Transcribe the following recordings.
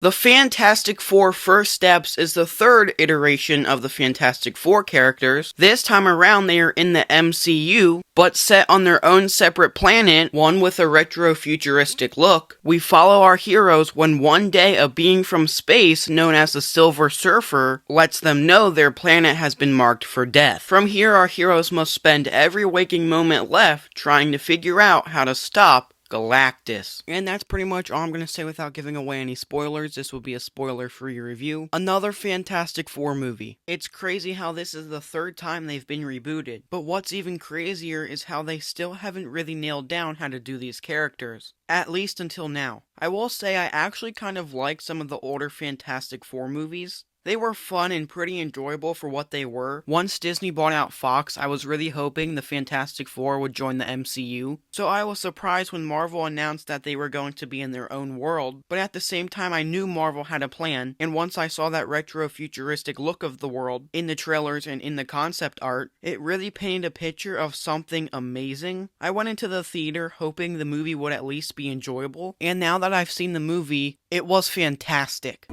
The Fantastic Four First Steps is the third iteration of the Fantastic Four characters. This time around, they are in the MCU, but set on their own separate planet, one with a retro-futuristic look. We follow our heroes when one day a being from space, known as the Silver Surfer, lets them know their planet has been marked for death. From here, our heroes must spend every waking moment left trying to figure out how to stop Galactus. And that's pretty much all I'm going to say without giving away any spoilers. This will be a spoiler-free review. Another Fantastic Four movie. It's crazy how this is the third time they've been rebooted, but what's even crazier is how they still haven't really nailed down how to do these characters. At least until now. I will say I actually kind of like some of the older Fantastic Four movies. They were fun and pretty enjoyable for what they were. Once Disney bought out Fox, I was really hoping the Fantastic Four would join the MCU, so I was surprised when Marvel announced that they were going to be in their own world, but at the same time I knew Marvel had a plan, and once I saw that retro-futuristic look of the world in the trailers and in the concept art, it really painted a picture of something amazing. I went into the theater hoping the movie would at least be enjoyable, and now that I've seen the movie, it was fantastic.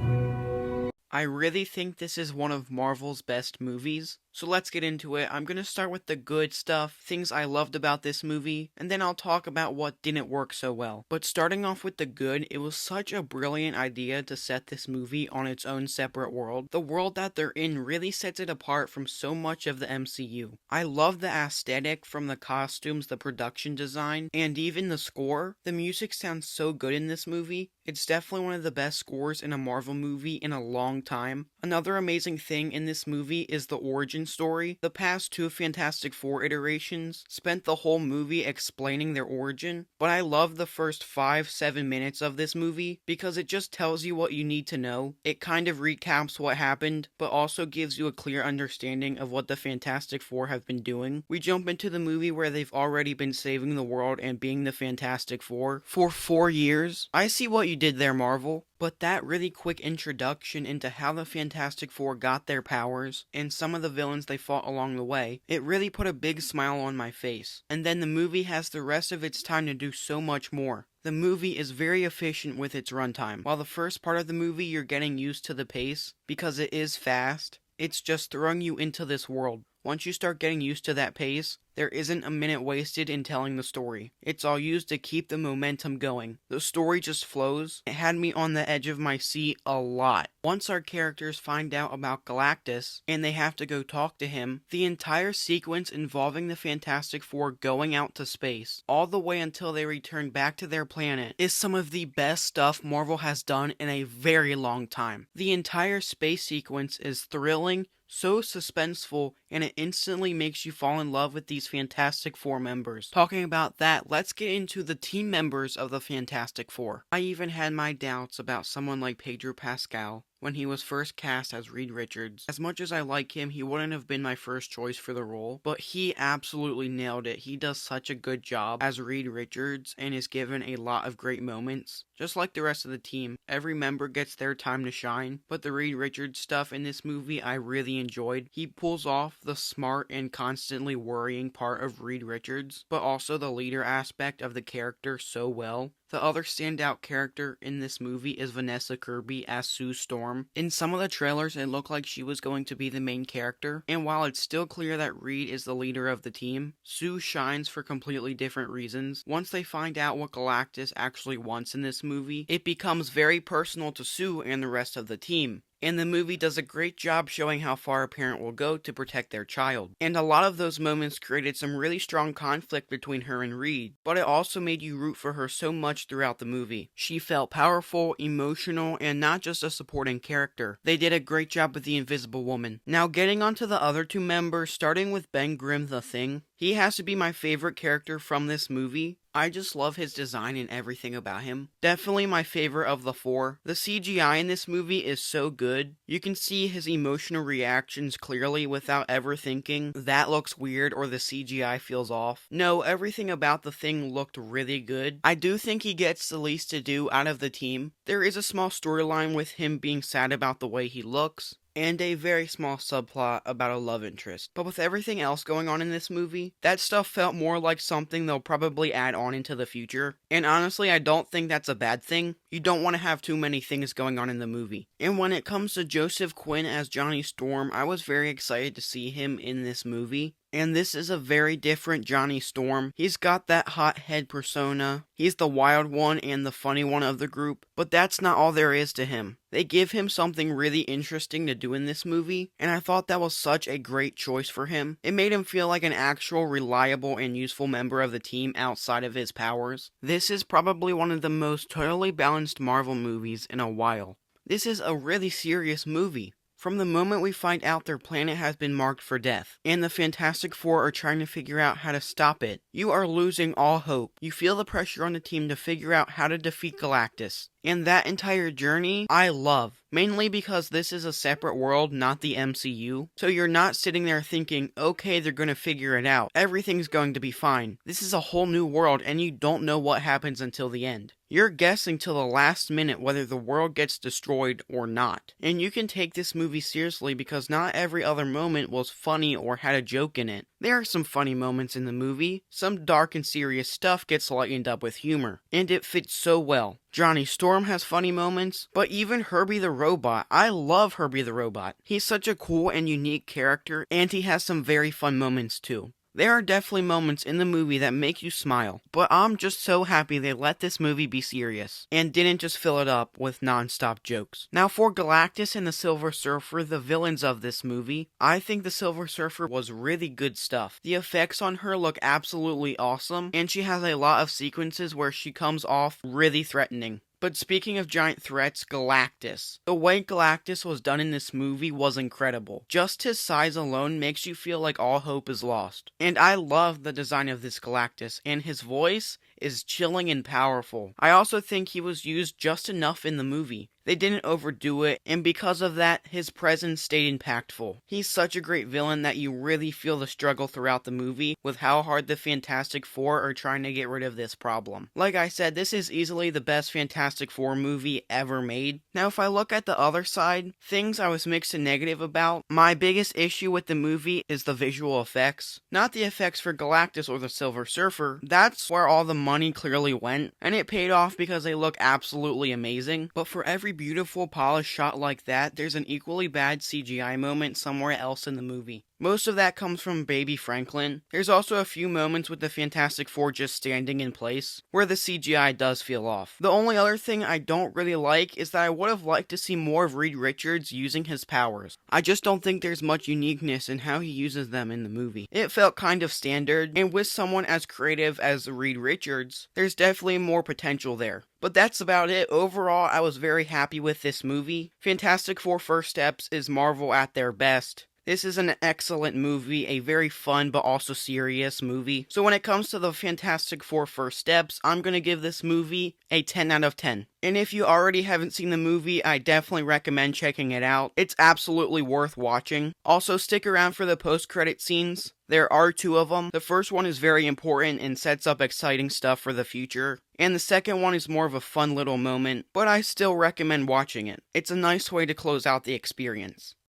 I really think this is one of Marvel's best movies. So let's get into it. I'm going to start with the good stuff, things I loved about this movie, and then I'll talk about what didn't work so well. But starting off with the good, it was such a brilliant idea to set this movie on its own separate world. The world that they're in really sets it apart from so much of the MCU. I love the aesthetic from the costumes, the production design, and even the score. The music sounds so good in this movie. It's definitely one of the best scores in a Marvel movie in a long time. Another amazing thing in this movie is the origin story. The past two Fantastic Four iterations spent the whole movie explaining their origin, but I love the first 5-7 minutes of this movie because it just tells you what you need to know. It kind of recaps what happened, but also gives you a clear understanding of what the Fantastic Four have been doing. We jump into the movie where they've already been saving the world and being the Fantastic Four for 4 years. I see what you did there, Marvel. But that really quick introduction into how the Fantastic Four got their powers, and some of the villains they fought along the way, it really put a big smile on my face. And then the movie has the rest of its time to do so much more. The movie is very efficient with its runtime. While the first part of the movie you're getting used to the pace, because it is fast, it's just throwing you into this world. Once you start getting used to that pace, there isn't a minute wasted in telling the story. It's all used to keep the momentum going. The story just flows. It had me on the edge of my seat a lot. Once our characters find out about Galactus, and they have to go talk to him, the entire sequence involving the Fantastic Four going out to space, all the way until they return back to their planet, is some of the best stuff Marvel has done in a very long time. The entire space sequence is thrilling, so suspenseful, and it instantly makes you fall in love with these Fantastic Four members. Talking about that, let's get into the team members of the Fantastic Four. I even had my doubts about someone like Pedro Pascal when he was first cast as Reed Richards. As much as I like him, he wouldn't have been my first choice for the role, but he absolutely nailed it. He does such a good job as Reed Richards and is given a lot of great moments. Just like the rest of the team, every member gets their time to shine, but the Reed Richards stuff in this movie I really enjoyed. He pulls off the smart and constantly worrying part of Reed Richards, but also the leader aspect of the character so well. The other standout character in this movie is Vanessa Kirby as Sue Storm. In some of the trailers, it looked like she was going to be the main character, and while it's still clear that Reed is the leader of the team, Sue shines for completely different reasons. Once they find out what Galactus actually wants in this movie, it becomes very personal to Sue and the rest of the team. And the movie does a great job showing how far a parent will go to protect their child. And a lot of those moments created some really strong conflict between her and Reed, but it also made you root for her so much throughout the movie. She felt powerful, emotional, and not just a supporting character. They did a great job with the Invisible Woman. Now getting onto the other two members, starting with Ben Grimm the Thing. He has to be my favorite character from this movie. I just love his design and everything about him. Definitely my favorite of the four. The CGI in this movie is so good. You can see his emotional reactions clearly without ever thinking, that looks weird or the CGI feels off. No, everything about the Thing looked really good. I do think he gets the least to do out of the team. There is a small storyline with him being sad about the way he looks, and a very small subplot about a love interest. But with everything else going on in this movie, that stuff felt more like something they'll probably add on into the future. And honestly, I don't think that's a bad thing. You don't want to have too many things going on in the movie. And when it comes to Joseph Quinn as Johnny Storm, I was very excited to see him in this movie. And this is a very different Johnny Storm. He's got that hothead persona. He's the wild one and the funny one of the group, but that's not all there is to him. They give him something really interesting to do in this movie, and I thought that was such a great choice for him. It made him feel like an actual reliable and useful member of the team outside of his powers. This is probably one of the most totally balanced Marvel movies in a while. This is a really serious movie. From the moment we find out their planet has been marked for death, and the Fantastic Four are trying to figure out how to stop it, you are losing all hope. You feel the pressure on the team to figure out how to defeat Galactus. And that entire journey, I love. Mainly because this is a separate world, not the MCU. So you're not sitting there thinking, okay, they're gonna figure it out. Everything's going to be fine. This is a whole new world, and you don't know what happens until the end. You're guessing till the last minute whether the world gets destroyed or not. And you can take this movie seriously because not every other moment was funny or had a joke in it. There are some funny moments in the movie. Some dark and serious stuff gets lightened up with humor. And it fits so well. Johnny Storm has funny moments, but even Herbie the Robot, I love Herbie the Robot. He's such a cool and unique character, and he has some very fun moments too. There are definitely moments in the movie that make you smile, but I'm just so happy they let this movie be serious, and didn't just fill it up with non-stop jokes. Now for Galactus and the Silver Surfer, the villains of this movie, I think the Silver Surfer was really good stuff. The effects on her look absolutely awesome, and she has a lot of sequences where she comes off really threatening. But speaking of giant threats, Galactus. The way Galactus was done in this movie was incredible. Just his size alone makes you feel like all hope is lost. And I love the design of this Galactus, and his voice is chilling and powerful. I also think he was used just enough in the movie. They didn't overdo it, and because of that, his presence stayed impactful. He's such a great villain that you really feel the struggle throughout the movie with how hard the Fantastic Four are trying to get rid of this problem. Like I said, this is easily the best Fantastic Four movie ever made. Now if I look at the other side, things I was mixed and negative about, my biggest issue with the movie is the visual effects. Not the effects for Galactus or the Silver Surfer, that's where all the money clearly went, and it paid off because they look absolutely amazing, but for every beautiful polished shot like that, there's an equally bad CGI moment somewhere else in the movie. Most of that comes from Baby Franklin. There's also a few moments with the Fantastic Four just standing in place, where the CGI does feel off. The only other thing I don't really like is that I would have liked to see more of Reed Richards using his powers. I just don't think there's much uniqueness in how he uses them in the movie. It felt kind of standard, and with someone as creative as Reed Richards, there's definitely more potential there. But that's about it. Overall, I was very happy with this movie. Fantastic Four First Steps is Marvel at their best. This is an excellent movie, a very fun but also serious movie. So when it comes to the Fantastic Four First Steps, I'm going to give this movie a 10 out of 10. And if you already haven't seen the movie, I definitely recommend checking it out. It's absolutely worth watching. Also, stick around for the post-credit scenes. There are 2 of them. The first one is very important and sets up exciting stuff for the future. And the second one is more of a fun little moment, but I still recommend watching it. It's a nice way to close out the experience.